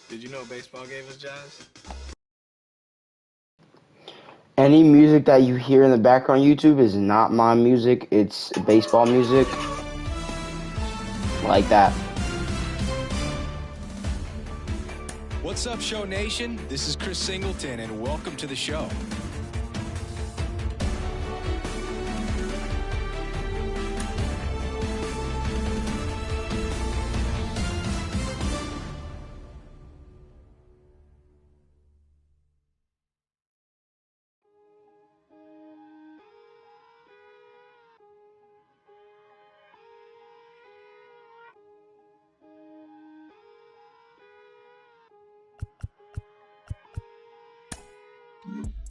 Did you know baseball gave us jazz? Any music that you hear in the background YouTube is not my music. It's baseball music. Like that. What's up, Show Nation? This is Chris Singleton, and welcome to the show.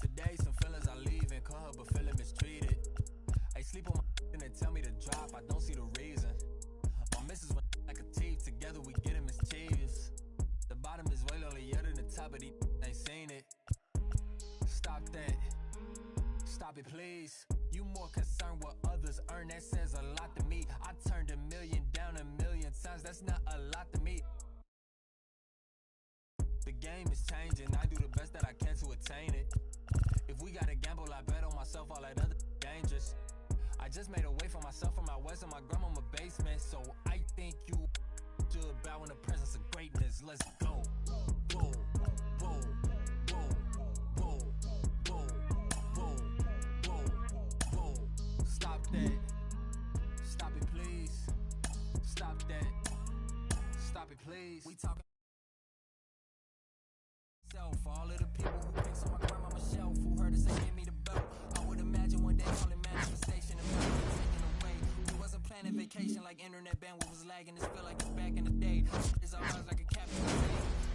Today, some feelings I leave and call her, but feeling mistreated. I sleep on my and they tell me to drop, I don't see the reason. My missus went like a teeth, together we getting mischievous. The bottom is way lonelier than the top, but he ain't seen it. Stop that. Stop it, please. You more concerned what others earn, that says a lot to me. I turned a million down a million times, that's not a lot to me. The game is changing, I do the best that I can to attain it. If we gotta gamble, I bet on myself, all that other dangerous. I just made a way for myself from my west in my grandmama basement. So I think you should bow in the presence of greatness. Let's go. Whoa, whoa, whoa, whoa, whoa, whoa, whoa, whoa. Stop that. Stop it, please. Stop that. Stop it, please. We talking for all of the people who picks on my grandmama shelf, who heard her say give me the belt. I would imagine one day all in manifestation and memory taken away. We wasn't planning vacation like internet bandwidth was lagging. This feel like it's back in the day. It's all rise like a captain.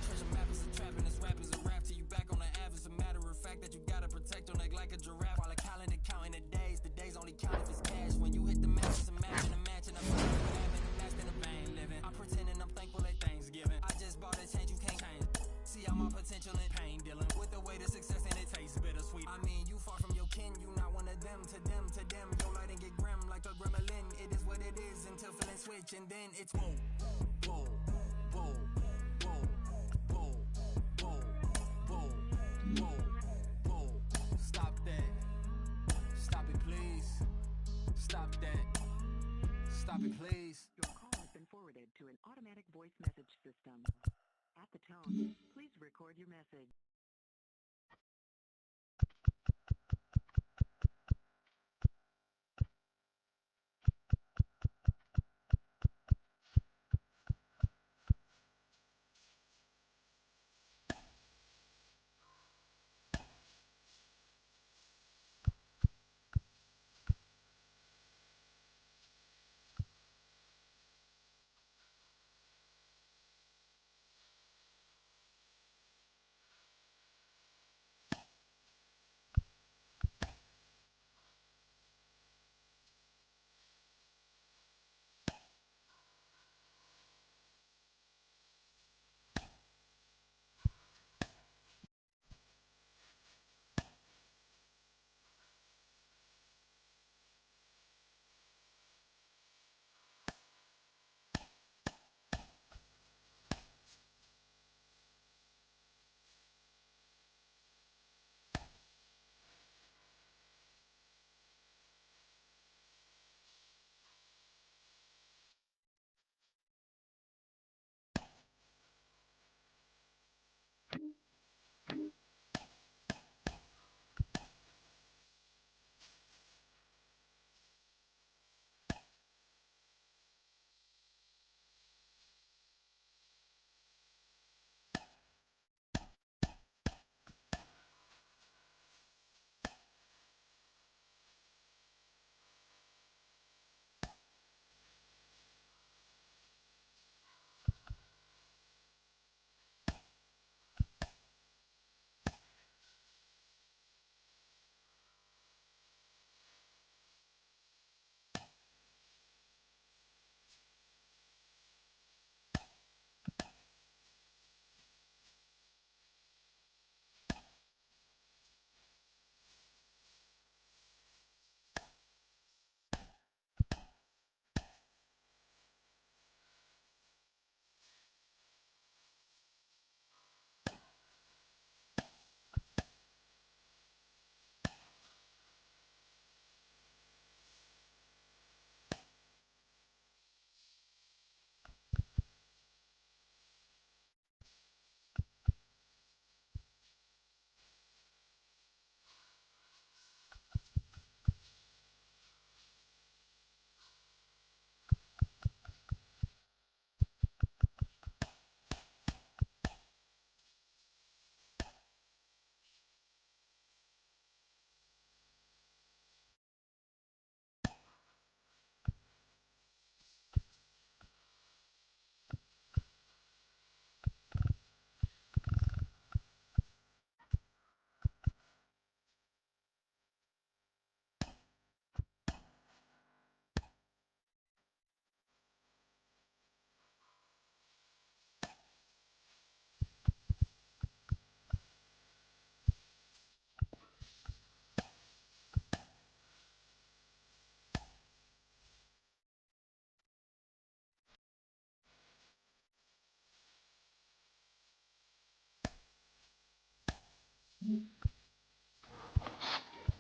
Treasure map is a trap and this rap is a rap till you back on the app. It's a matter of fact that you gotta protect your neck like a giraffe. While a calendar counting the days only count if it's cash. When you hit the match, it's a match and a match and a match and a match and a bang living. I'm pretending I'm thankful at Thanksgiving. I just bought a change you can't change. See all my potential in pain, dealing with the way to success and it tastes bittersweet. I mean, you far from your kin, you not one of them. To them, your light and get grim like a gremlin. It is what it is until feeling switch, and then it's whoa, whoa, whoa, whoa, whoa, whoa, whoa, whoa, whoa. Stop that. Stop it, please. Stop that. Stop it, please. Your call has been forwarded to an automatic voice message system. At the tone, please record your message.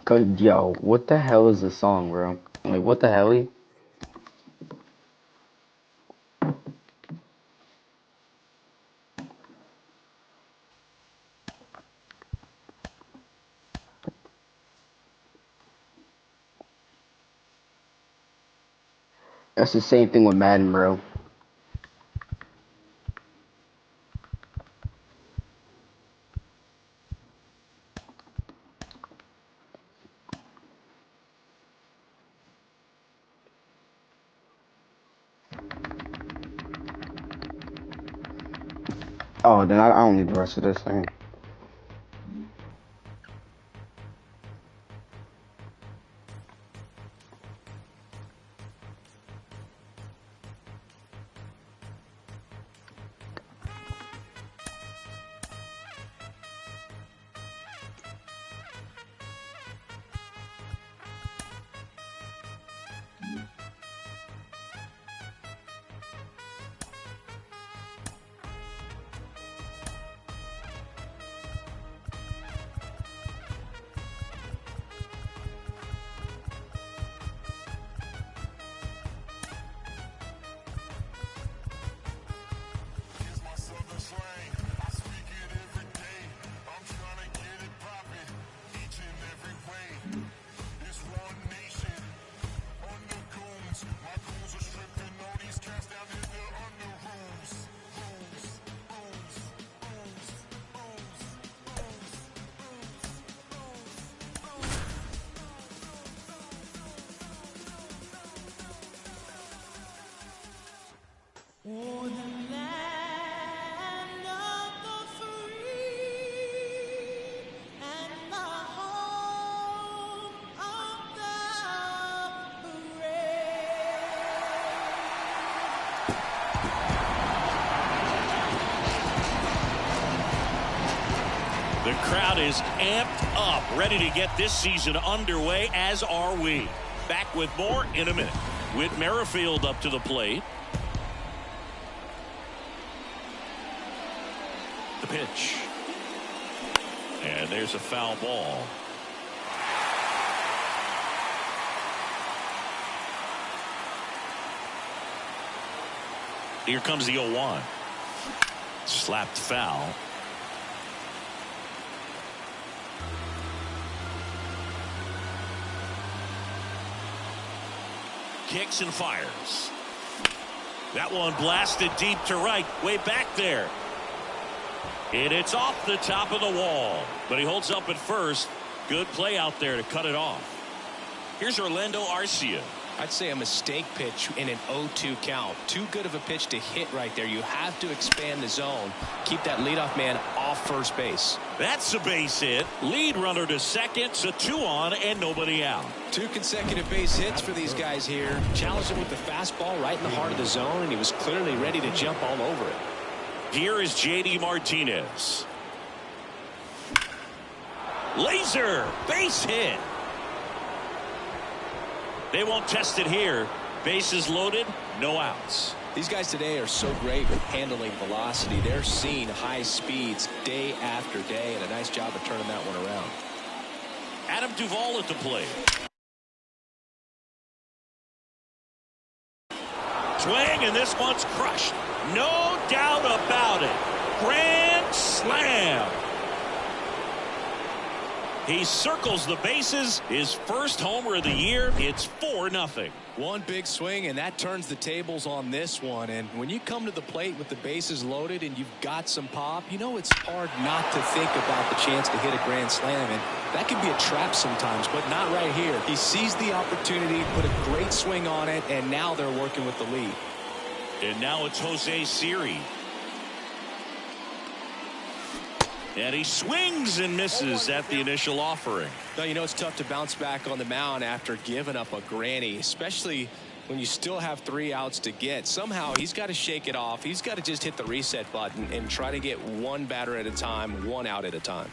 Cause yo, what the hell is this song, bro? Like, what the hell? That's the same thing with Madden, bro. Oh, then I don't need the rest of this thing. The crowd is amped up, ready to get this season underway, as are we. Back with more in a minute. Whit Merrifield up to the plate. The pitch. And there's a foul ball. Here comes the 0-1. Slapped foul. Kicks and fires. That one blasted deep to right, way back there. And it's off the top of the wall. But he holds up at first. Good play out there to cut it off. Here's Orlando Arcia. I'd say a mistake pitch in an 0-2 count. Too good of a pitch to hit right there. You have to expand the zone. Keep that leadoff man off first base. That's a base hit. Lead runner to second. So 2 on and nobody out. 2 consecutive base hits for these guys here. Challenged him with the fastball right in the heart of the zone, and he was clearly ready to jump all over it. Here is J.D. Martinez. Laser base hit. They won't test it here. Bases loaded, no outs. These guys today are so great with handling velocity. They're seeing high speeds day after day, and a nice job of turning that one around. Adam Duvall at the plate. Swing, and this one's crushed. No doubt about it. Grand slam. He circles the bases. His first homer of the year. It's 4-0. One big swing, and that turns the tables on this one. And when you come to the plate with the bases loaded and you've got some pop, you know it's hard not to think about the chance to hit a grand slam. And that can be a trap sometimes, but not right here. He sees the opportunity, put a great swing on it, and now they're working with the lead. And now it's Jose Siri. And he swings and misses at the initial offering. Now, you know it's tough to bounce back on the mound after giving up a granny, especially when you still have 3 outs to get. Somehow he's got to shake it off. He's got to just hit the reset button and try to get 1 batter at a time, 1 out at a time.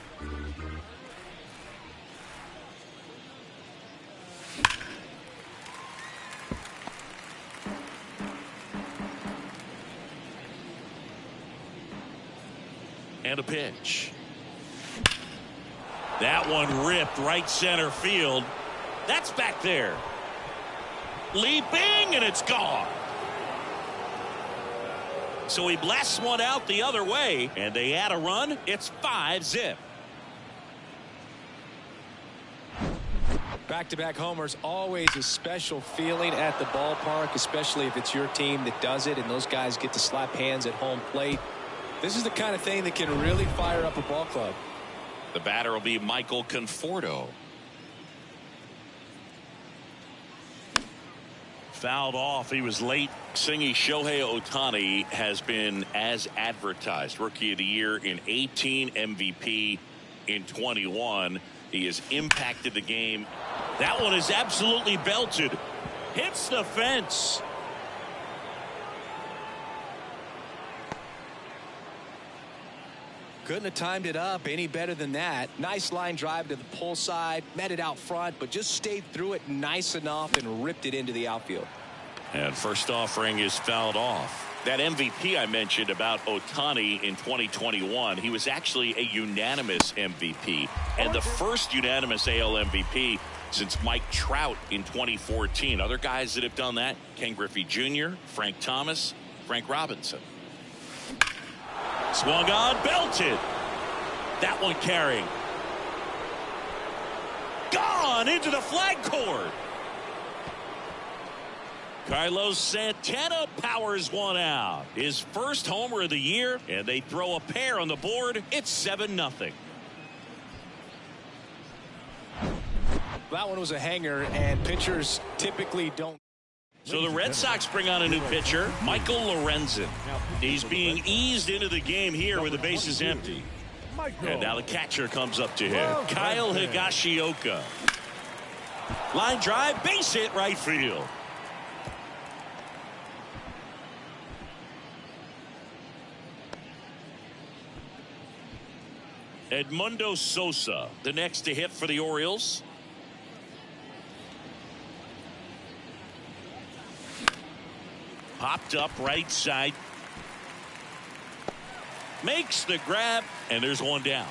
And a pitch. That one ripped right center field. That's back there. Leaping, and it's gone. So he blasts one out the other way, and they add a run. It's 5-zip. Back-to-back homers, always a special feeling at the ballpark, especially if it's your team that does it and those guys get to slap hands at home plate. This is the kind of thing that can really fire up a ball club. The batter will be Michael Conforto. Fouled off. He was late. Singy Shohei Ohtani has been as advertised. Rookie of the Year in 18, MVP in 21. He has impacted the game. That one is absolutely belted. Hits the fence. Couldn't have timed it up any better than that. Nice line drive to the pull side, met it out front, but just stayed through it nice enough and ripped it into the outfield. And first offering is fouled off. That MVP I mentioned about Ohtani in 2021, he was actually a unanimous MVP and the first unanimous AL MVP since Mike Trout in 2014. Other guys that have done that: Ken Griffey Jr., Frank Thomas, Frank Robinson. Swung on, belted. That one carrying. Gone into the flag cord. Carlos Santana powers one out. His first homer of the year, and they throw a pair on the board. It's 7-0. That one was a hanger, and pitchers typically don't. So the Red Sox bring on a new pitcher, Michael Lorenzen. He's being eased into the game here with the bases empty. And now the catcher comes up to him, Kyle Higashioka. Line drive, base hit, right field. Edmundo Sosa, the next to hit for the Orioles. Popped up right side. Makes the grab, and there's one down.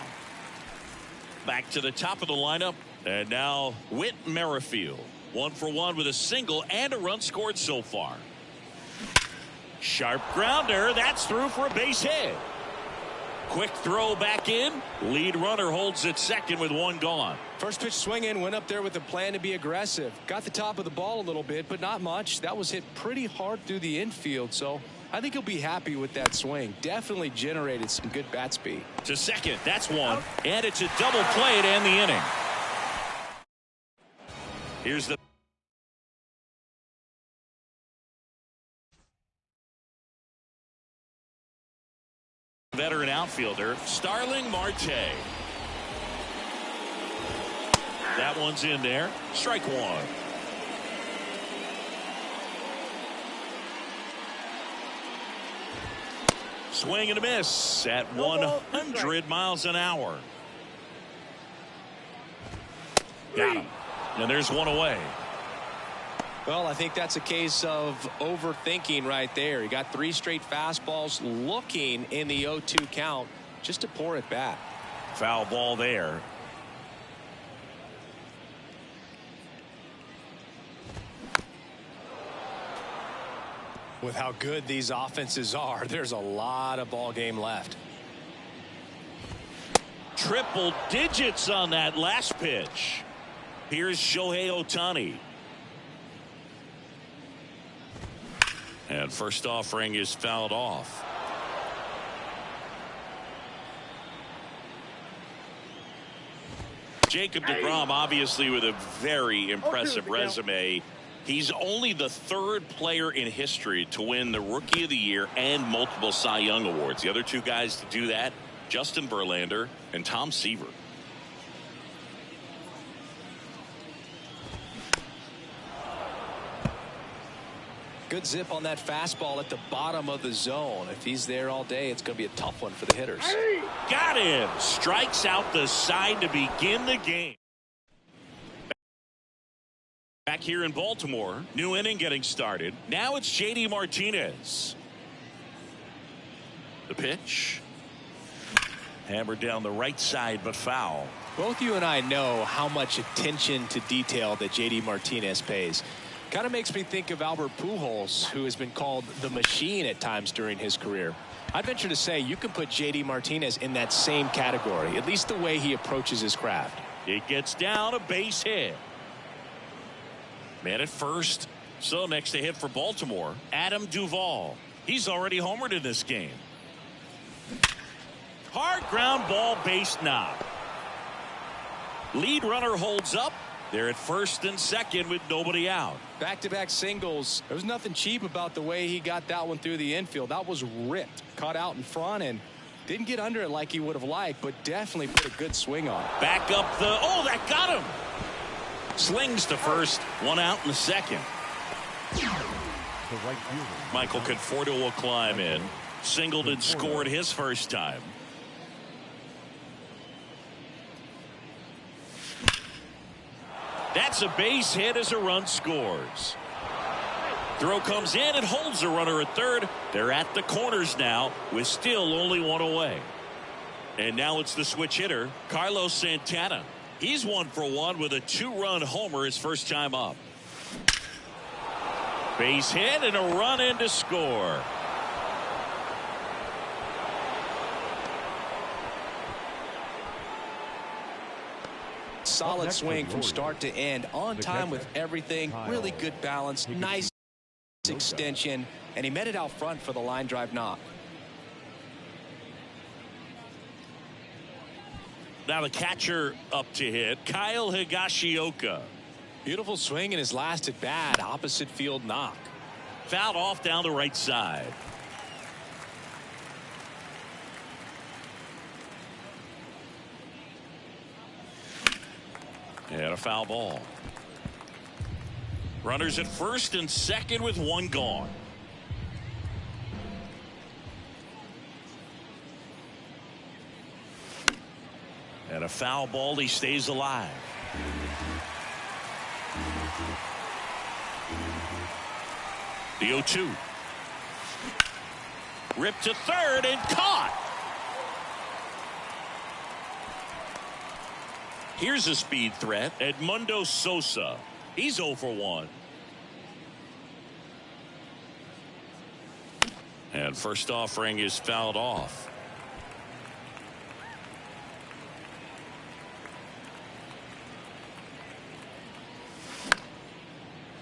Back to the top of the lineup, and now Whit Merrifield. 1 for 1 with a single and a run scored so far. Sharp grounder, that's through for a base hit. Quick throw back in. Lead runner holds at second with one gone. First pitch swinging, went up there with a plan to be aggressive. Got the top of the ball a little bit, but not much. That was hit pretty hard through the infield, so I think he'll be happy with that swing. Definitely generated some good bat speed. To second, that's one. And it's a double play to end the inning. Here's the veteran outfielder, Starling Marte. That one's in there. Strike one. Swing and a miss at 100 miles an hour. Got him. And there's one away. Well, I think that's a case of overthinking right there. He got 3 straight fastballs looking in the 0-2 count just to pour it back. Foul ball there. With how good these offenses are, there's a lot of ball game left. Triple digits on that last pitch. Here's Shohei Ohtani. And first offering is fouled off. Jacob deGrom, obviously with a very impressive resume. He's only the 3rd player in history to win the Rookie of the Year and multiple Cy Young awards. The other 2 guys to do that, Justin Verlander and Tom Seaver. Good zip on that fastball at the bottom of the zone. If he's there all day, it's going to be a tough one for the hitters. Got him. Strikes out the side to begin the game. Back here in Baltimore, new inning getting started. Now it's JD Martinez. The pitch. Hammered down the right side, but foul. Both you and I know how much attention to detail that JD Martinez pays. Kind of makes me think of Albert Pujols, who has been called the machine at times during his career. I'd venture to say you can put JD Martinez in that same category, at least the way he approaches his craft. It gets down, a base hit. Man at first. So next to hit for Baltimore, Adam Duvall. He's already homered in this game. Hard ground ball, base knock. Lead runner holds up. They're at first and second with nobody out. Back-to-back singles. There was nothing cheap about the way he got that one through the infield. That was ripped. Caught out in front and didn't get under it like he would have liked, but definitely put a good swing on it. Back up the... Oh, that got him. Slings to first. One out in the second. Michael Conforto will climb in. Singled and scored his first time. That's a base hit as a run scores. Throw comes in and holds the runner at third. They're at the corners now with still only one away. And now it's the switch hitter, Carlos Santana. He's 1 for 1 with a 2-run homer his first time up. Base hit and a run in to score. Solid swing from start to end, on time with everything, really good balance, nice extension, and he met it out front for the line drive knock. Now the catcher up to hit, Kyle Higashioka. Beautiful swing in his last at bat, opposite field knock. Fouled off down the right side. And a foul ball. Runners at first and second with one gone. And a foul ball, he stays alive. The 0-2. Ripped to third and caught. Here's a speed threat, Edmundo Sosa. He's 0 for 1. And first offering is fouled off.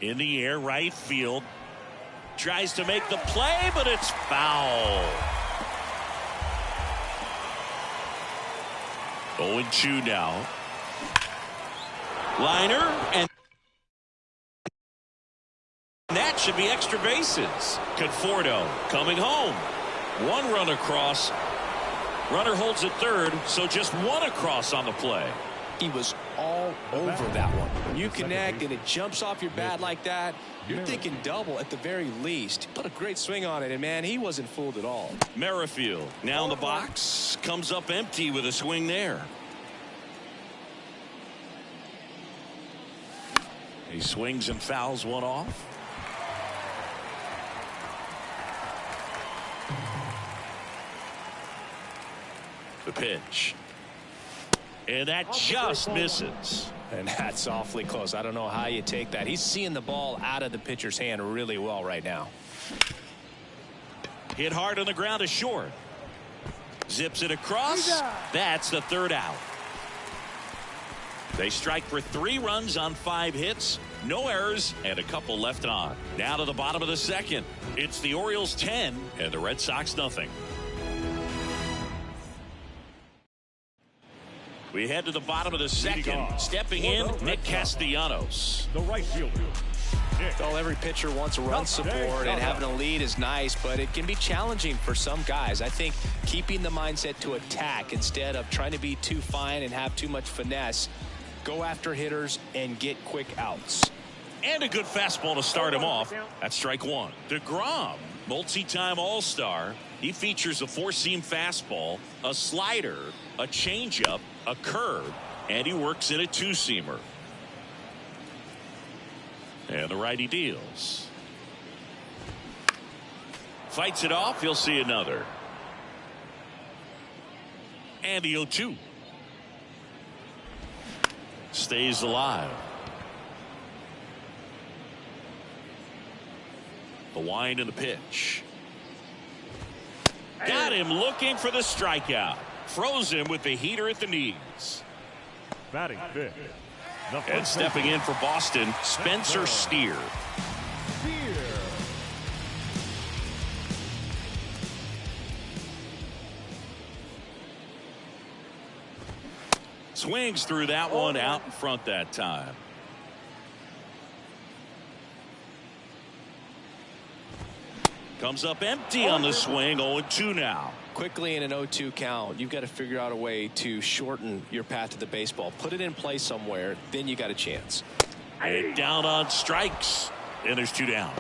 In the air, right field. Tries to make the play, but it's foul. 0-2 now. Liner, and that should be extra bases. Conforto coming home. One run across. Runner holds at third, so just one across on the play. He was all over that one. When you connect and it jumps off your bat like that, you're thinking double at the very least. Put a great swing on it, and man, he wasn't fooled at all. Merrifield now in the box, comes up empty with a swing there. He swings and fouls one off. The pitch. And that just misses. And that's awfully close. I don't know how you take that. He's seeing the ball out of the pitcher's hand really well right now. Hit hard on the ground to short. Zips it across. That's the third out. They strike for 3 runs on 5 hits, no errors, and a couple left on. Now to the bottom of the second. It's the Orioles 10 and the Red Sox nothing. We head to the bottom of the second. Stepping in, Nick Castellanos. The right fielder. Well, every pitcher wants run support, and having a lead is nice, but it can be challenging for some guys. I think keeping the mindset to attack instead of trying to be too fine and have too much finesse. Go after hitters and get quick outs. And a good fastball to start him off. That's strike 1. DeGrom, multi-time All-Star. He features a 4-seam fastball, a slider, a changeup, a curve, and he works in a 2-seamer. And the righty deals. Fights it off. He'll see another. And the 0-2. Stays alive. The wind and the pitch. Got him looking for the strikeout. Froze him with the heater at the knees. Batting fifth. And stepping in for Boston, Spencer Steer. Swings through that one out in front that time. Comes up empty on the swing. 0-2 now. Quickly in an 0-2 count, you've got to figure out a way to shorten your path to the baseball. Put it in play somewhere, then you got a chance. And down on strikes. And there's 2 down.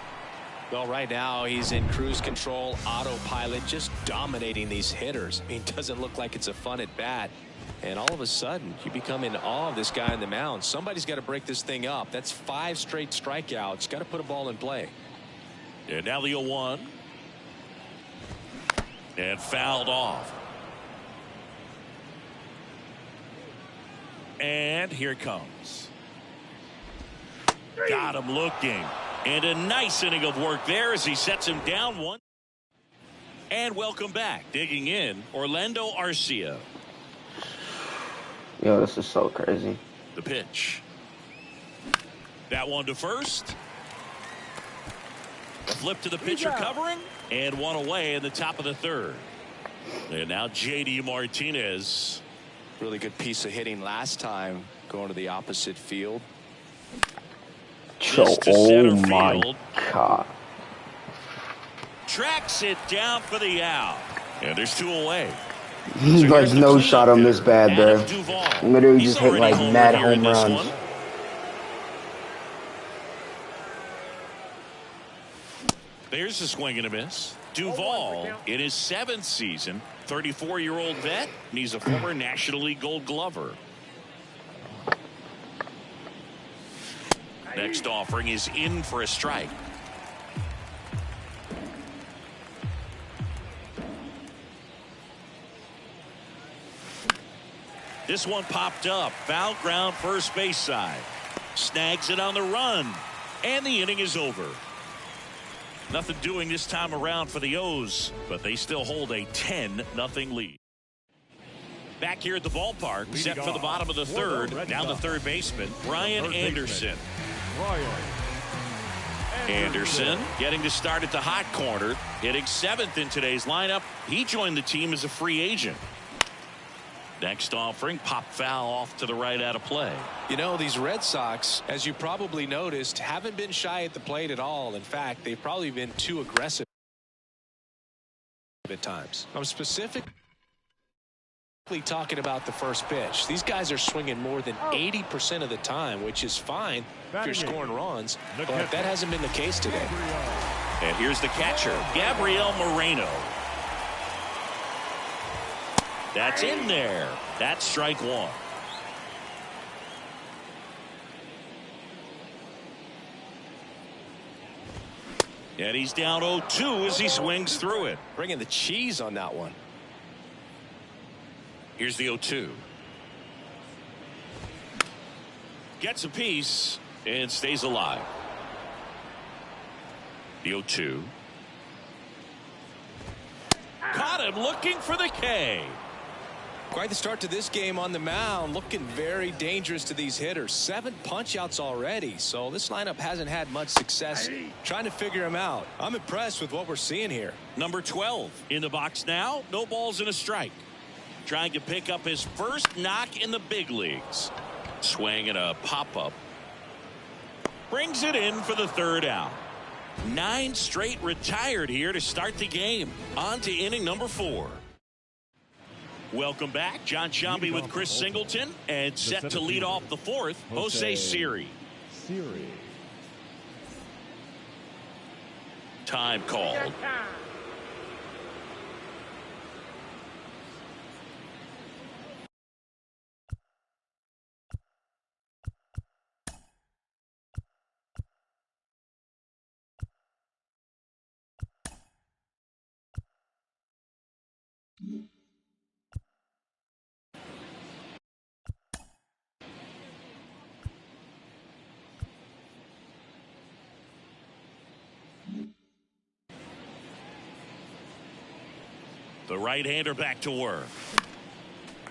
Well, right now he's in cruise control, autopilot, just dominating these hitters. I mean, it doesn't look like it's a fun at bat. And all of a sudden, you become in awe of this guy on the mound. Somebody's got to break this thing up. That's 5 straight strikeouts. Got to put a ball in play. And now the 0-1. And fouled off. And here it comes. Got him looking. And a nice inning of work there as he sets him down 1. And welcome back. Digging in, Orlando Arcia. Yo, this is so crazy. The pitch. That one to first. Flip to the pitcher covering. And one away in the top of the 3rd. And now J.D. Martinez. Really good piece of hitting last time, going to the opposite field. So, oh my God. Tracks it down for the out. And there's 2 away. There's no shot on this bad, bro. Literally just hit like mad home runs. There's a swing and a miss. Duvall in his 7th season, 34-year-old vet, and he's a former National League Gold Glover. Next offering is in for a strike. This one popped up. Foul ground first base side. Snags it on the run. And the inning is over. Nothing doing this time around for the O's, but they still hold a 10-0 lead. Back here at the ballpark, set for the bottom of the 3rd, down the 3rd baseman, Brian Anderson. Anderson getting to start at the hot corner, hitting 7th in today's lineup. He joined the team as a free agent. Next offering, pop foul off to the right out of play. You know, these Red Sox, as you probably noticed, haven't been shy at the plate at all. In fact, they've probably been too aggressive at times. I'm specifically talking about the first pitch. These guys are swinging more than 80% of the time, which is fine if you're scoring runs, but that hasn't been the case today. And here's the catcher, Gabriel Moreno. That's in there. That's strike 1. And he's down 0-2 as he swings through it. Bringing the cheese on that one. Here's the 0-2. Gets a piece and stays alive. The 0-2. Caught him looking for the K. Quite the start to this game on the mound, looking very dangerous to these hitters. 7 punch-outs already, so this lineup hasn't had much success trying to figure them out. I'm impressed with what we're seeing here. Number 12 in the box now. No balls and a strike. Trying to pick up his first knock in the big leagues. Swing and a pop-up. Brings it in for the 3rd out. 9 straight retired here to start the game. On to inning number 4. Welcome back. John Sciambi with Chris Singleton, and set to lead off the 4th, Jose Siri. Time called. The right-hander back to work.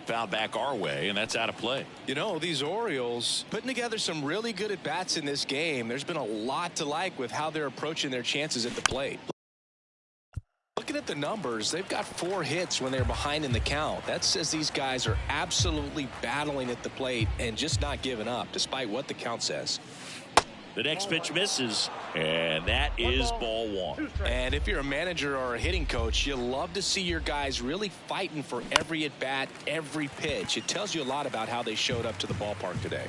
Foul back our way, and that's out of play. You know, these Orioles putting together some really good at-bats in this game. There's been a lot to like with how they're approaching their chances at the plate. Looking at the numbers, they've got 4 hits when they're behind in the count. That says these guys are absolutely battling at the plate and just not giving up, despite what the count says. The next pitch misses, and that is ball 1. And if you're a manager or a hitting coach, you love to see your guys really fighting for every at-bat, every pitch. It tells you a lot about how they showed up to the ballpark today.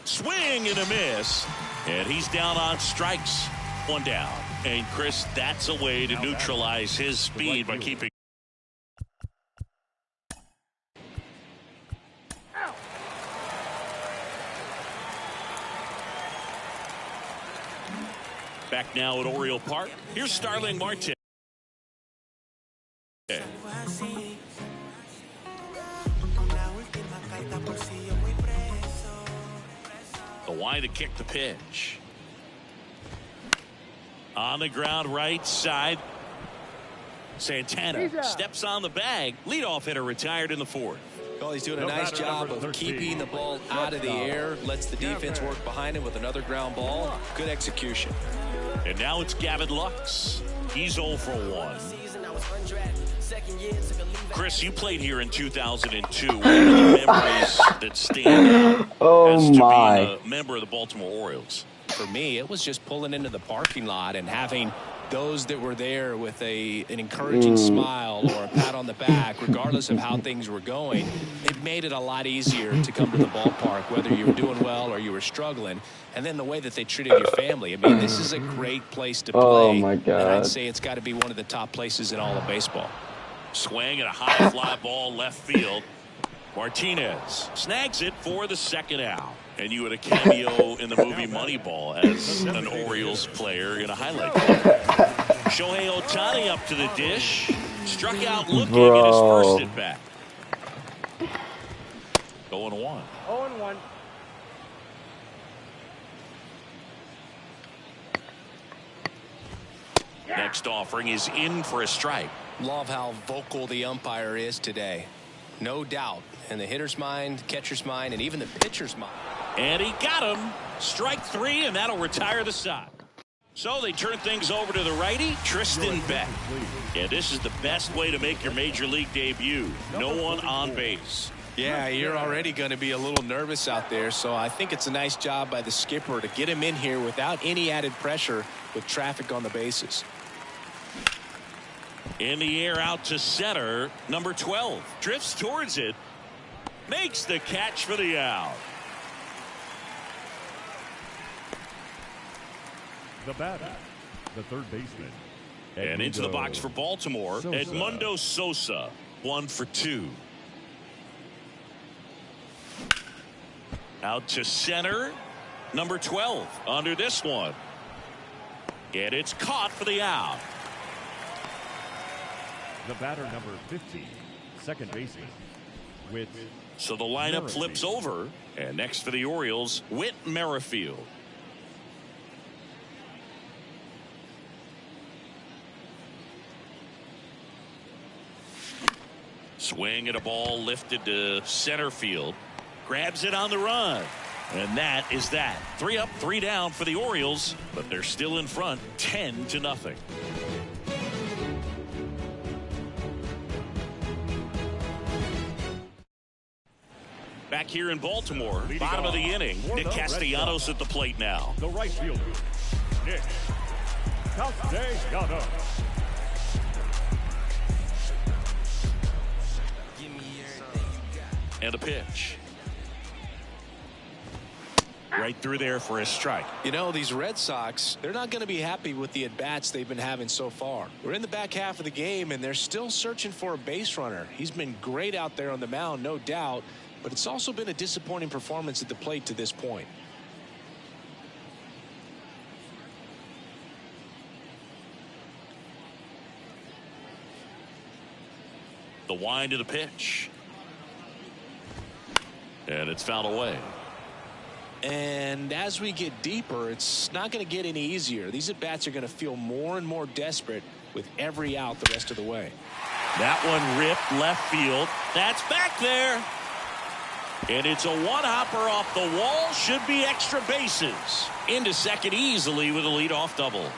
Swing and a miss, and he's down on strikes. 1 down. And Chris, that's a way to neutralize his speed by keeping. Back now at Oriole Park. Here's Starling Marte. The wide to kick the pitch. On the ground right side. Santana steps on the bag. Leadoff hitter retired in the 4th. Well, he's doing a nice job of keeping the ball out of the air. Lets the defense work behind him with another ground ball. Good execution. And now it's Gavin Lux. He's 0 for 1. Chris, you played here in 2002. What are the memories that stand out as to being a member of the Baltimore Orioles? For me, it was just pulling into the parking lot and having those that were there with an encouraging smile or a pat on the back, regardless of how things were going. It made it a lot easier to come to the ballpark, whether you were doing well or you were struggling. And then the way that they treated your family. I mean, this is a great place to play. Oh, my God. And I'd say it's got to be one of the top places in all of baseball. Swing and a high fly ball left field. Martinez snags it for the 2nd out. And you had a cameo in the movie Moneyball as an Orioles player in a highlight clip. Shohei Ohtani up to the dish. Struck out looking at his first at bat. 0-1. 0-1. Next offering is in for a strike. Love how vocal the umpire is today. No doubt. In the hitter's mind, catcher's mind, and even the pitcher's mind. And he got him. Strike 3, and that'll retire the side. So they turn things over to the righty, Tristan Beck. And this is the best way to make your major league debut. No one on base. Yeah, you're already going to be a little nervous out there, so I think it's a nice job by the skipper to get him in here without any added pressure with traffic on the bases. In the air out to center, number 12. Drifts towards it. Makes the catch for the out. The batter, the third baseman. And into the box for Baltimore, Edmundo Sosa, 1 for 2. Out to center, number 12 under this one. And it's caught for the out. The batter, number 15, second baseman, Whit. So the lineup flips over, and next for the Orioles, Whit Merrifield. Swing at a ball lifted to center field. Grabs it on the run. And that is that. 3 up, 3 down for the Orioles, but they're still in front 10-0. Back here in Baltimore, bottom of the inning, Nick Castellanos at the plate now. The right fielder, Nick Castellanos. And a pitch. Right through there for a strike. You know, these Red Sox, they're not going to be happy with the at-bats they've been having so far. We're in the back half of the game, and they're still searching for a base runner. He's been great out there on the mound, no doubt, but it's also been a disappointing performance at the plate to this point. The wind of the pitch. And it's fouled away. And as we get deeper, it's not going to get any easier. These at-bats are going to feel more and more desperate with every out the rest of the way. That one ripped left field. That's back there. And it's a one-hopper off the wall. Should be extra bases. Into second easily with a leadoff double.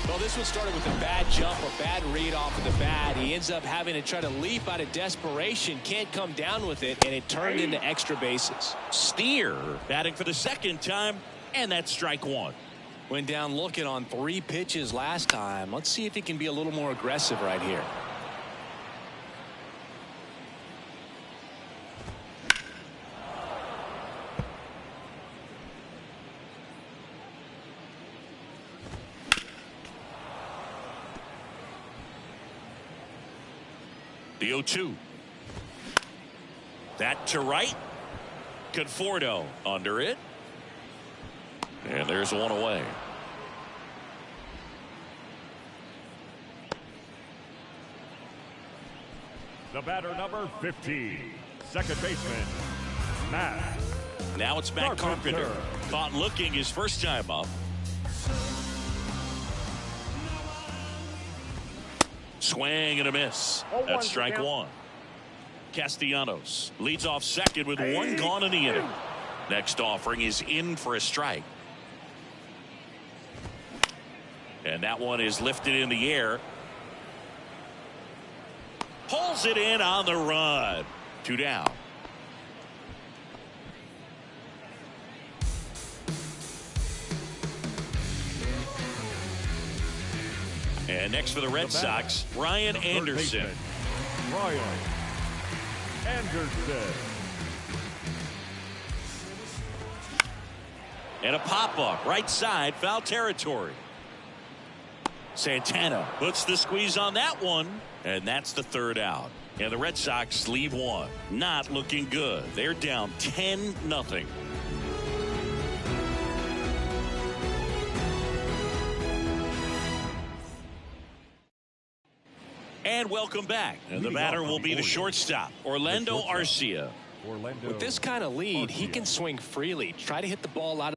Well, this one started with a bad jump, a bad read off of the bat. He ends up having to try to leap out of desperation. Can't come down with it, and it turned into extra bases. Steer batting for the second time, and that's strike one. Went down looking on 3 pitches last time. Let's see if he can be a little more aggressive right here. The 0-2. That to right. Conforto under it. And there's one away. The batter number 50, second baseman, Matt. Now it's Matt Carpenter. Carpenter. Caught looking his first time up. Swing and a miss. That's strike one. Castellanos leads off second with one gone in the inning. Next offering is in for a strike. And that one is lifted in the air. Pulls it in on the run. 2 down. And next for the Red Sox, Ryan Anderson. Ryan Anderson. And a pop-up right side, foul territory. Santana puts the squeeze on that one, and that's the 3rd out. And the Red Sox leave one. Not looking good. They're down 10-0. And welcome back. And the batter will be the shortstop, Orlando Arcia. With this kind of lead, he can swing freely. Try to hit the ball out of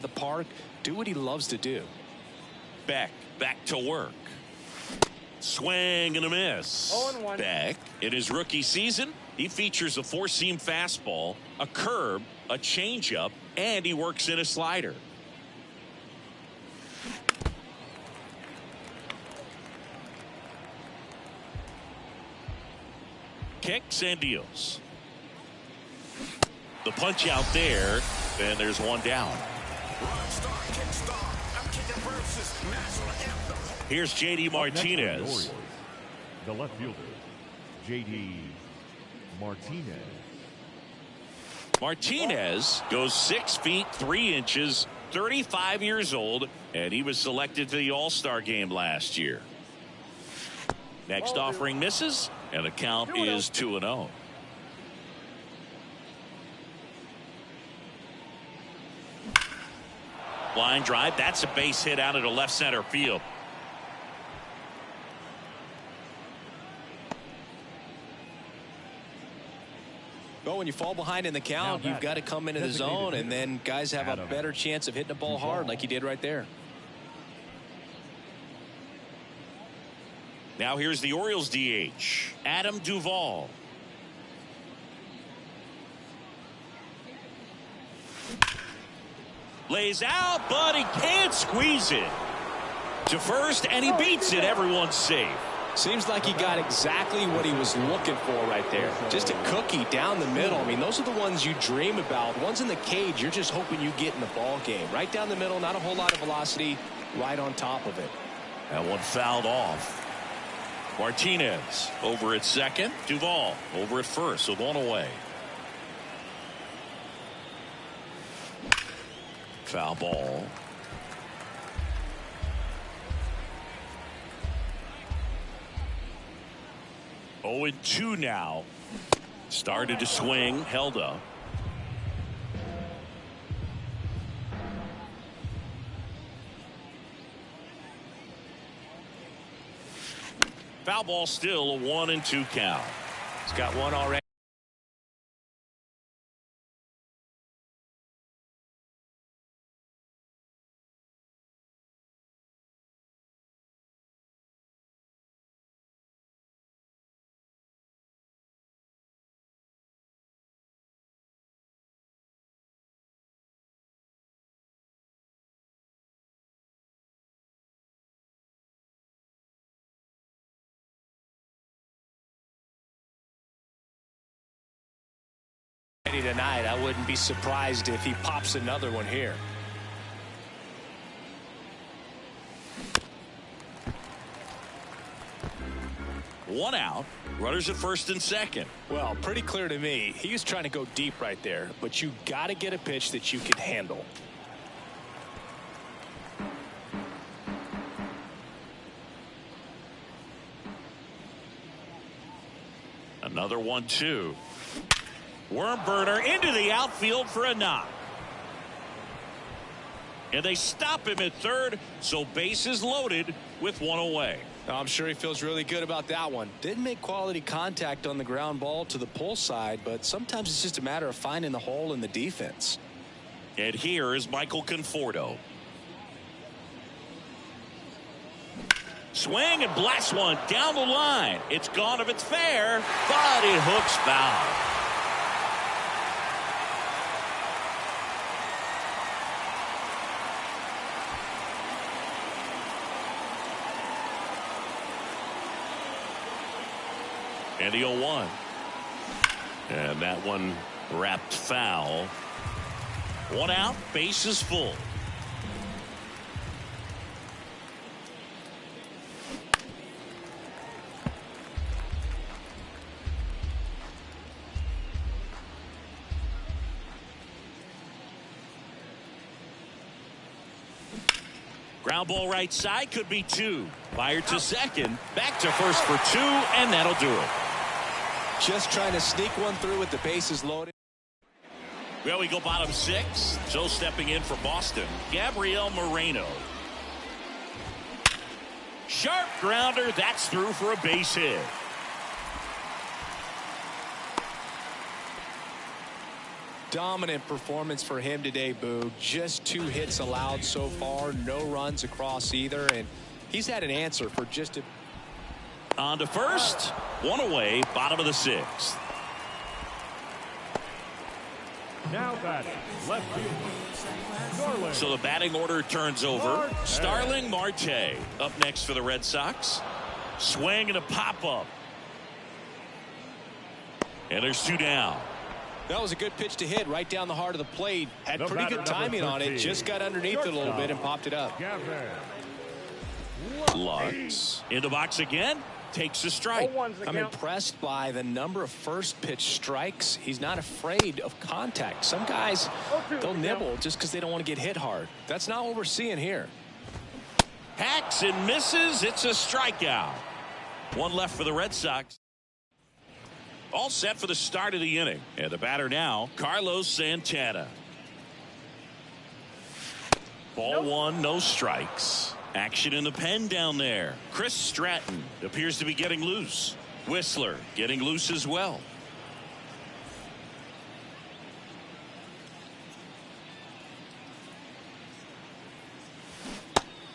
the park, do what he loves to do. Beck back to work. Swing and a miss. 0-1. Beck, in his rookie season, he features a 4-seam fastball, a curve, a changeup, and he works in a slider. Kicks and deals. The punch out there, and there's one down. Here's J.D. Martinez. The left fielder, J.D. Martinez. Martinez goes 6 feet 3 inches, 35 years old, and he was selected to the All-Star game last year. Next offering misses, and the count is 2-0. Line drive, that's a base hit out into left center field. Well, when you fall behind in the count, you've got to come into the zone, and then guys have a better chance of hitting the ball hard like he did right there. Now here's the Orioles DH, Adam Duvall. Lays out, but he can't squeeze it to first, and he beats it. Everyone's safe. Seems like he got exactly what he was looking for right there. Just a cookie down the middle. I mean, those are the ones you dream about. Ones in the cage, you're just hoping you get in the ball game. Right down the middle, not a whole lot of velocity, right on top of it. That one fouled off. Martinez over at second. Duvall over at first, so one away. Foul ball. Oh, and 2 now. Started to swing, held up. Foul ball, still a 1-2 count. He's got one already. Tonight, I wouldn't be surprised if he pops another one here. One out. Runners at first and second. Well, pretty clear to me. He was trying to go deep right there, but you got to get a pitch that you can handle. Another 1-2. Worm burner into the outfield for a knock. And they stop him at third, so bases loaded with one away. I'm sure he feels really good about that one. Didn't make quality contact on the ground ball to the pull side, but sometimes it's just a matter of finding the hole in the defense. And here is Michael Conforto. Swing and blast one down the line. It's gone if it's fair, but it hooks foul. And the 0-1. And that one wrapped foul. One out, base is full. Ground ball right side, could be 2. Fired to second, back to first for 2, and that'll do it. Just trying to sneak one through with the bases loaded. Well, we go bottom 6. So stepping in for Boston, Gabriel Moreno. Sharp grounder, that's through for a base hit. Dominant performance for him today, Boog. Just 2 hits allowed so far, no runs across either, and he's had an answer for just a... On to first, one away, bottom of the 6th. Now batting, left field, Starling. So the batting order turns over. Starling Marte up next for the Red Sox. Swing and a pop-up. And there's 2 down. That was a good pitch to hit right down the heart of the plate. Had pretty good timing on it. Just got underneath it a little bit and popped it up. Lux in the box again. Takes a strike. I'm impressed by the number of first pitch strikes. He's not afraid of contact. Some guys, they'll nibble just because they don't want to get hit hard. That's not what we're seeing here. Hacks and misses. It's a strikeout. One left for the Red Sox. All set for the start of the inning. And the batter now, Carlos Santana. Ball 1, no strikes. Action in the pen down there. Chris Stratton appears to be getting loose. Whistler getting loose as well.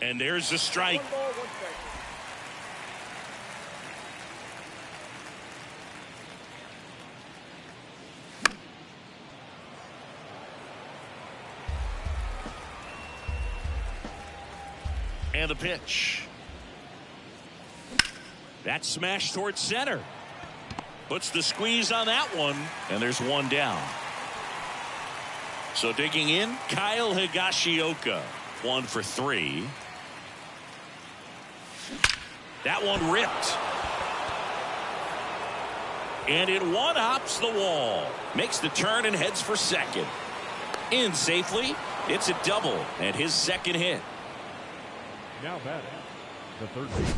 And there's the strike. And the pitch. That smash towards center. Puts the squeeze on that one. And there's 1 down. So digging in, Kyle Higashioka. 1 for 3. That one ripped. And it one-hops the wall. Makes the turn and heads for second. In safely. It's a double and his second hit. Now batting, the third baseman,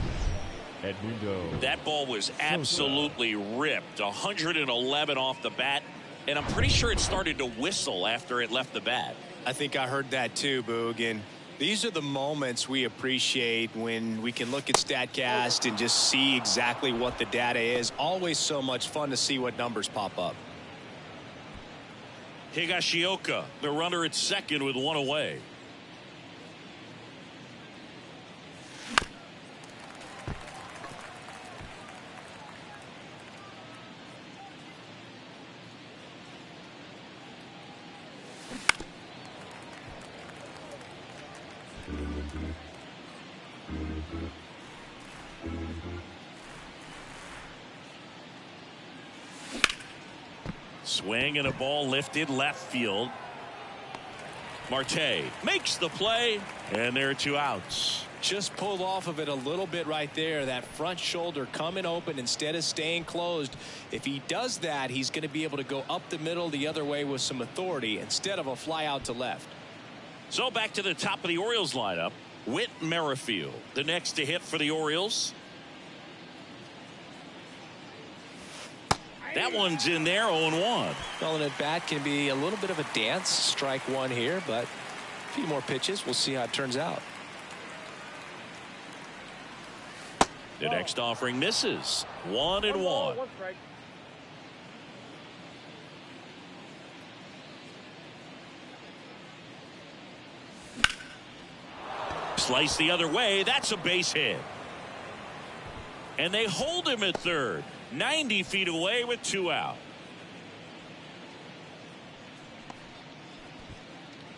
Edmundo. That ball was absolutely ripped. 111 off the bat. And I'm pretty sure it started to whistle after it left the bat. I think I heard that too, Boog. And these are the moments we appreciate when we can look at StatCast and just see exactly what the data is. Always so much fun to see what numbers pop up. Higashioka, the runner at second with one away. Swing and a ball lifted left field. Marte makes the play, and there are 2 outs. Just pulled off of it a little bit right there. That front shoulder coming open instead of staying closed. If he does that, he's going to be able to go up the middle the other way with some authority instead of a fly out to left. So back to the top of the Orioles lineup. Whit Merrifield, the next to hit for the Orioles. That one's in there, 0-1. Well, an at bat can be a little bit of a dance. Strike one here, but a few more pitches. We'll see how it turns out. The next offering misses. 1-1. Slice the other way. That's a base hit. And they hold him at third. 90 feet away with 2 out.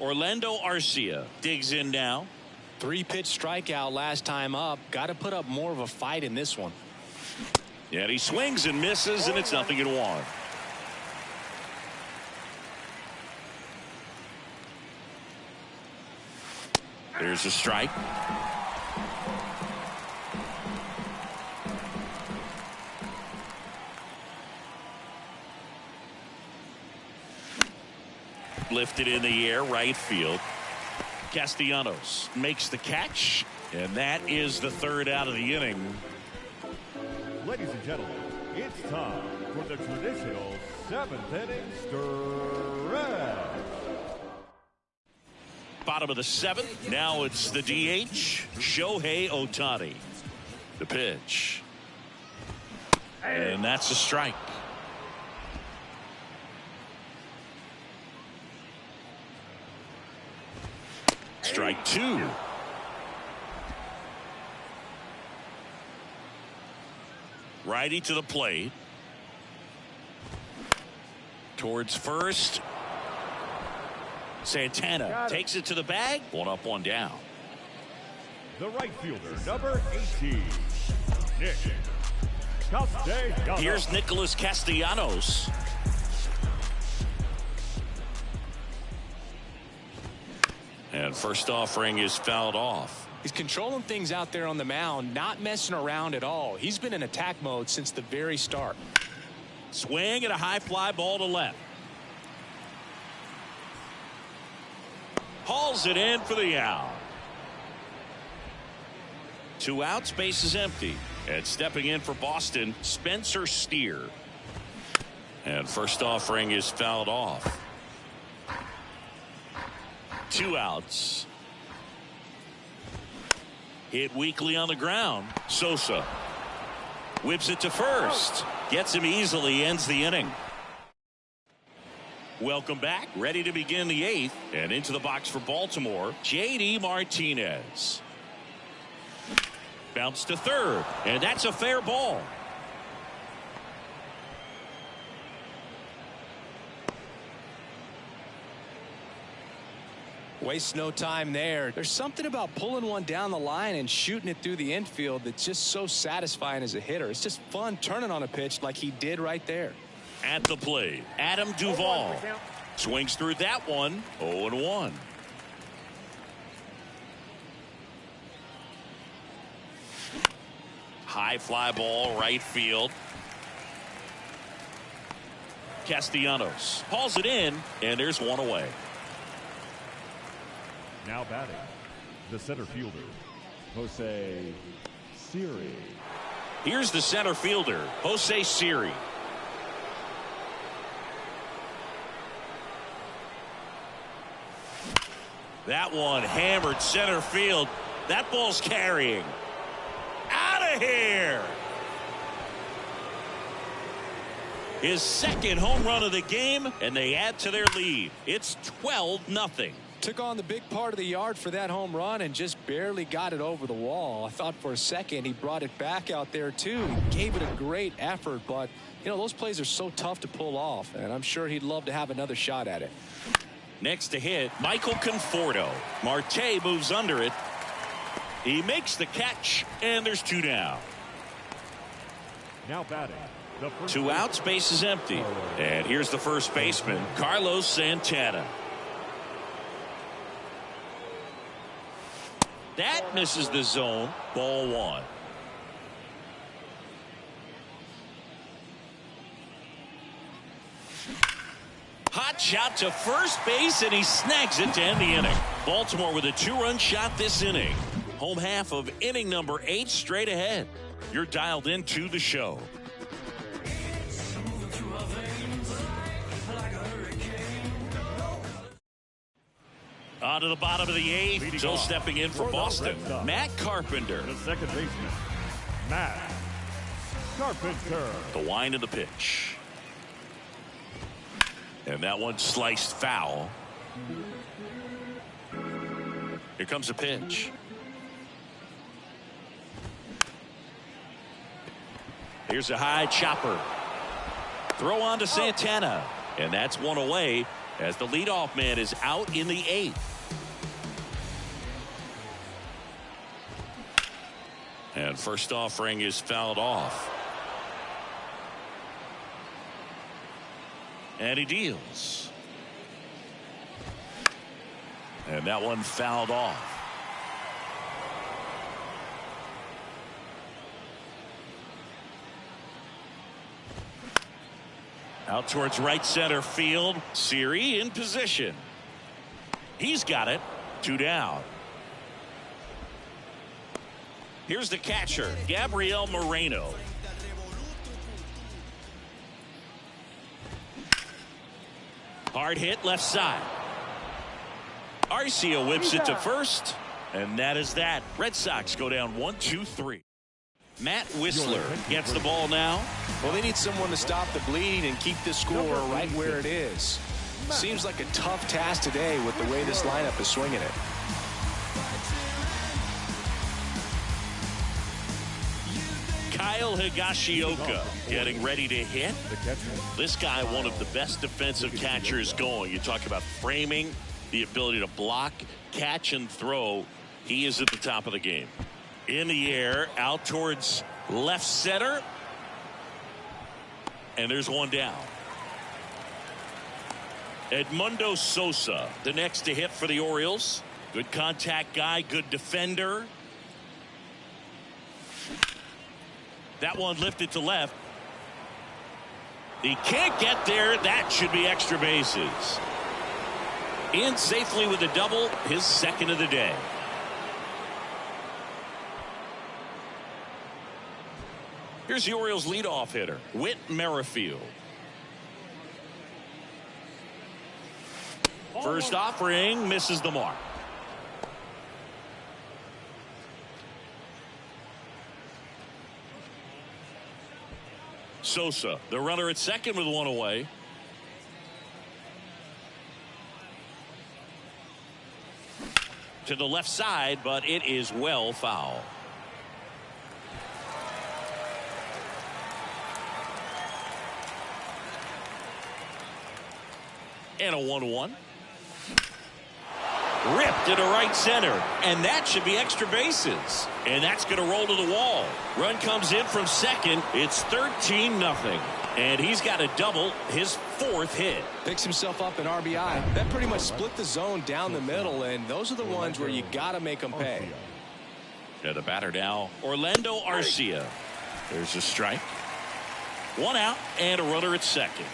Orlando Arcia digs in now. 3-pitch strikeout last time up. Got to put up more of a fight in this one. And he swings and misses, and it's 0-1. There's a strike. Lifted in the air, right field. Castellanos makes the catch, and that is the 3rd out of the inning. Ladies and gentlemen, it's time for the traditional 7th inning stretch. Bottom of the 7th. Now it's the DH, Shohei Ohtani. The pitch. And that's a strike. Strike 2. Righty to the plate. Towards first. Santana takes it to the bag. 1 up, 1 down. The right fielder, number 18, Nick Castellanos. Here's Nicholas Castellanos. And first offering is fouled off. He's controlling things out there on the mound, not messing around at all. He's been in attack mode since the very start. Swing and a high fly ball to left. Hauls it in for the out. 2 outs, base is empty. And stepping in for Boston, Spencer Steer. And first offering is fouled off. 2 outs. Hit weakly on the ground. Sosa whips it to first. Gets him easily, ends the inning. Welcome back. Ready to begin the 8th. And into the box for Baltimore, J.D. Martinez. Bounce to third. And that's a fair ball. Waste no time there. There's something about pulling one down the line and shooting it through the infield that's just so satisfying as a hitter. It's just fun turning on a pitch like he did right there. At the plate, Adam Duvall swings through that one. 0-1. High fly ball right field. Castellanos hauls it in, and there's one away. Now batting, the center fielder, Jose Siri. Here's the center fielder, Jose Siri. That one hammered center field. That ball's carrying. Out of here. His second home run of the game, and they add to their lead. It's 12-0. Took on the big part of the yard for that home run and just barely got it over the wall. I thought for a second he brought it back out there too. He gave it a great effort, but you know those plays are so tough to pull off, and I'm sure he'd love to have another shot at it. Next to hit, Michael Conforto. Marte moves under it. He makes the catch, and there's two down. Now batting, the first 2 outs, base is empty. And here's the first baseman, Carlos Santana. That misses the zone. Ball 1. Hot shot to first base, and he snags it to end the inning. Baltimore with a 2-run shot this inning. Home half of inning number 8 straight ahead. You're dialed into the show. On to the bottom of the 8th. Still stepping in for Boston, Matt Carpenter. The second baseman, Matt Carpenter. The wind of the pitch. And that one sliced foul. Here comes a pitch. Here's a high chopper. Throw on to Santana. And that's one away as the leadoff man is out in the 8th. And first offering is fouled off. And he deals. And that one fouled off. Out towards right center field. Siri in position. He's got it. 2 down. Here's the catcher, Gabriel Moreno. Hard hit left side. Arcia whips it to first, and that is that. Red Sox go down 1-2-3. Matt Whistler gets the ball now. Well, they need someone to stop the bleed and keep this score right where it is. Seems like a tough task today with the way this lineup is swinging it. Kyle Higashioka getting ready to hit. This guy, one of the best defensive catchers going. You talk about framing, the ability to block, catch, and throw. He is at the top of the game. In the air, out towards left center. And there's one down. Edmundo Sosa, the next to hit for the Orioles. Good contact guy, good defender. That one lifted to left. He can't get there. That should be extra bases. In safely with a double, his second of the day. Here's the Orioles leadoff hitter, Whit Merrifield. First offering misses the mark. Sosa, the runner at second with one away. To the left side, but it is well foul. And a 1-1. Ripped into right center, and that should be extra bases. And that's going to roll to the wall. Run comes in from second. It's 13-0. And he's got a double, his 4th hit. Picks himself up an RBI. That pretty much split the zone down the middle, and those are the ones where you got to make them pay. Yeah, the batter now, Orlando Arcia. There's a strike. 1 out and a runner at second.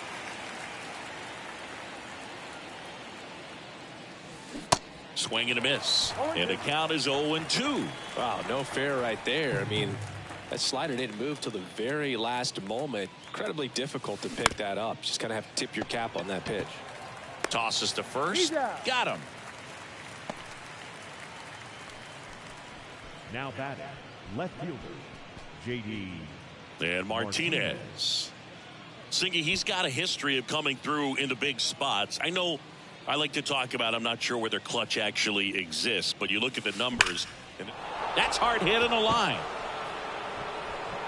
Swing and a miss. And the count is 0-2. Wow, no fair right there. I mean, that slider didn't move till the very last moment. Incredibly difficult to pick that up. Just kind of have to tip your cap on that pitch. Tosses to first. Got him. Now batting, left fielder, J.D. And Martinez. Singy, he's got a history of coming through into big spots. I know I like to talk about, I'm not sure whether clutch actually exists, but you look at the numbers, and that's hard hit in the line.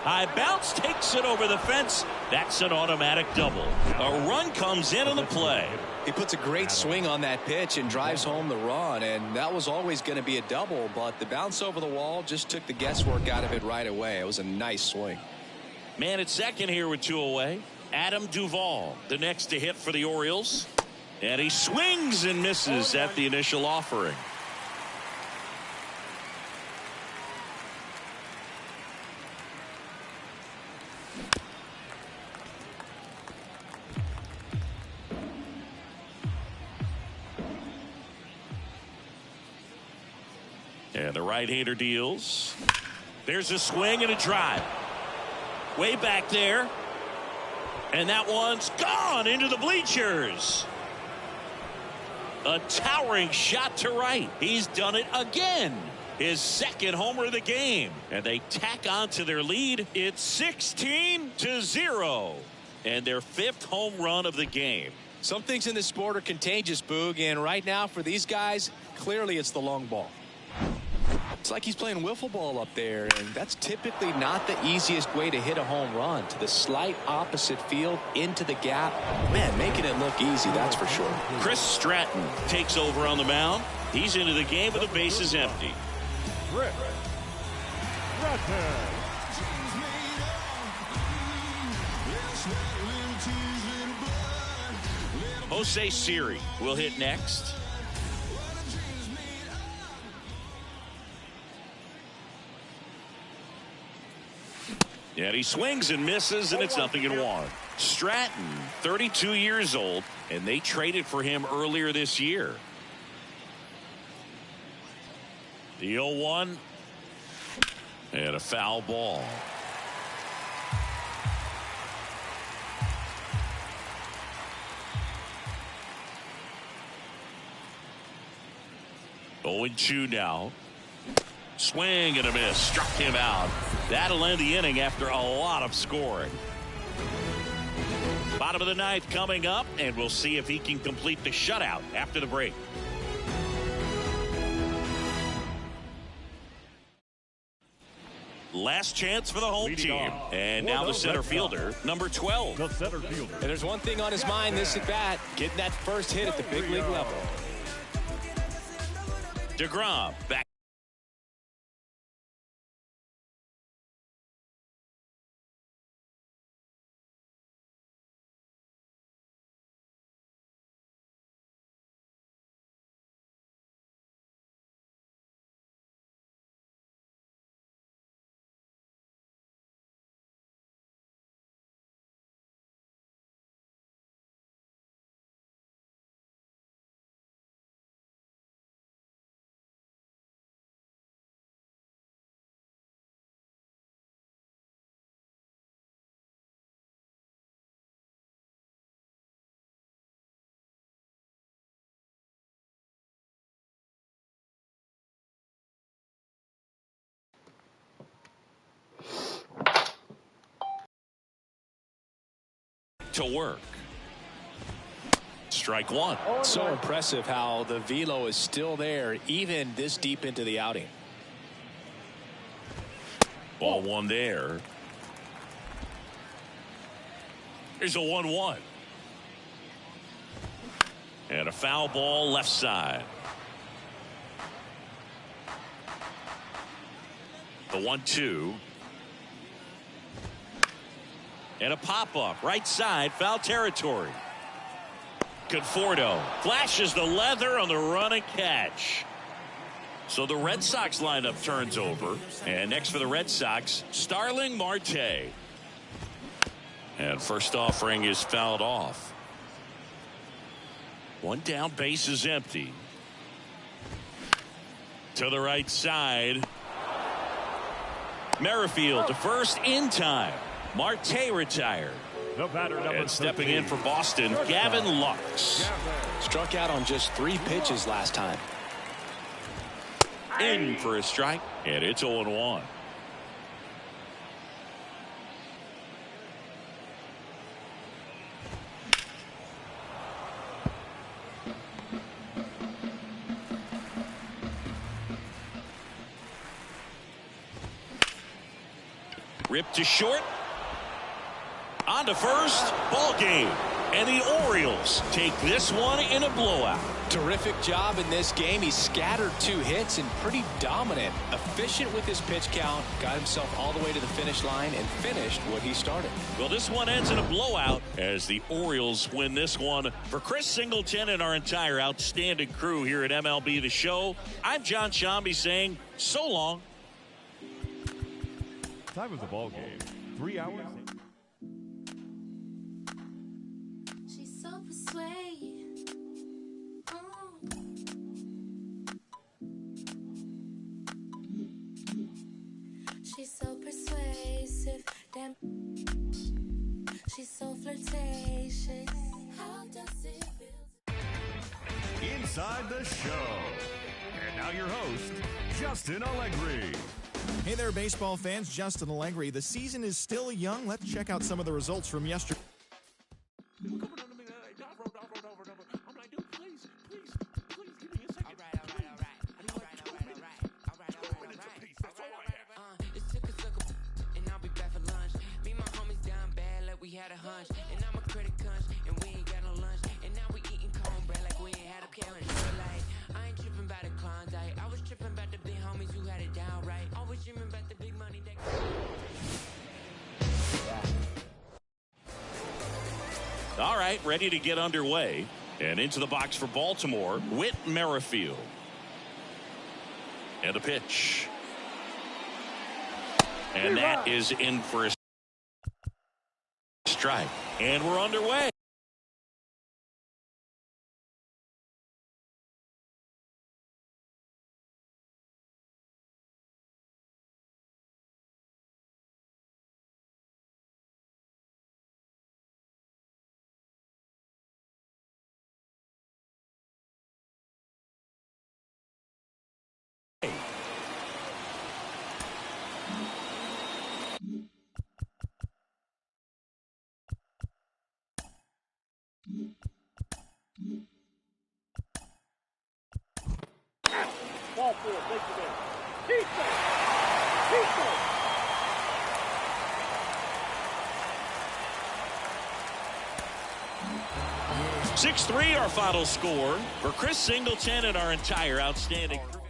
High bounce takes it over the fence. That's an automatic double. A run comes in on the play. He puts a great swing on that pitch and drives home the run, and that was always going to be a double, but the bounce over the wall just took the guesswork out of it right away. It was a nice swing. Man at second here with 2 away. Adam Duvall, the next to hit for the Orioles. And he swings and misses at the initial offering. And the right-hander deals. There's a swing and a drive. Way back there. And that one's gone into the bleachers. A towering shot to right. He's done it again. His second homer of the game. And they tack on to their lead. It's 16-0. And their 5th home run of the game. Some things in this sport are contagious, Boog, and right now for these guys, clearly it's the long ball. It's like he's playing wiffle ball up there, and that's typically not the easiest way to hit a home run. To the slight opposite field, into the gap. Man, making it look easy, that's for sure. Chris Stratton takes over on the mound. He's into the game with the bases empty. Chris Stratton. Jose Siri will hit next. And he swings and misses, and it's 0-1. Stratton, 32 years old, and they traded for him earlier this year. The 0-1 and a foul ball. Oh, 0-2 now. Swing and a miss. Struck him out. That'll end the inning after a lot of scoring. Bottom of the 9th coming up, and we'll see if he can complete the shutout after the break. Last chance for the home team. And now the center fielder, number 12. The center fielder. And there's one thing on his mind this at bat, getting that first hit at the big league level. DeGrom back. To work. Strike one. So impressive how the velo is still there even this deep into the outing. Ball one there. Here's a 1-1. And a foul ball left side. The 1-2. And a pop-up right side, foul territory. Conforto flashes the leather on the run and catch. So the Red Sox lineup turns over. And next for the Red Sox, Starling Marte. And first offering is fouled off. One down, base is empty. To the right side. Merrifield to first in time. Marte retired. The batter, number And stepping 13. in for Boston, Gavin Lux. Struck out on just 3 pitches last time. In for a strike, and it's 0-1. Ripped to short. On to first. Ball game. And the Orioles take this one in a blowout. Terrific job in this game. He scattered 2 hits and pretty dominant. Efficient with his pitch count. Got himself all the way to the finish line and finished what he started. Well, this one ends in a blowout as the Orioles win this one. For Chris Singleton and our entire outstanding crew here at MLB The Show, I'm John Shambi saying so long. Time of the ball game, 3 hours. She's so persuasive. She's so persuasive. Damn. She's so flirtatious. How does it feel? Inside the show. And now your host, Justin Allegri. Hey there, baseball fans. Justin Allegri. The season is still young. Let's check out some of the results from yesterday. All right, ready to get underway. And into the box for Baltimore, Whit Merrifield. And a pitch. And that is in for a strike. And we're underway. Ball 4, place it in. Defense! 6-3 our final score for Chris Singleton and our entire outstanding crew.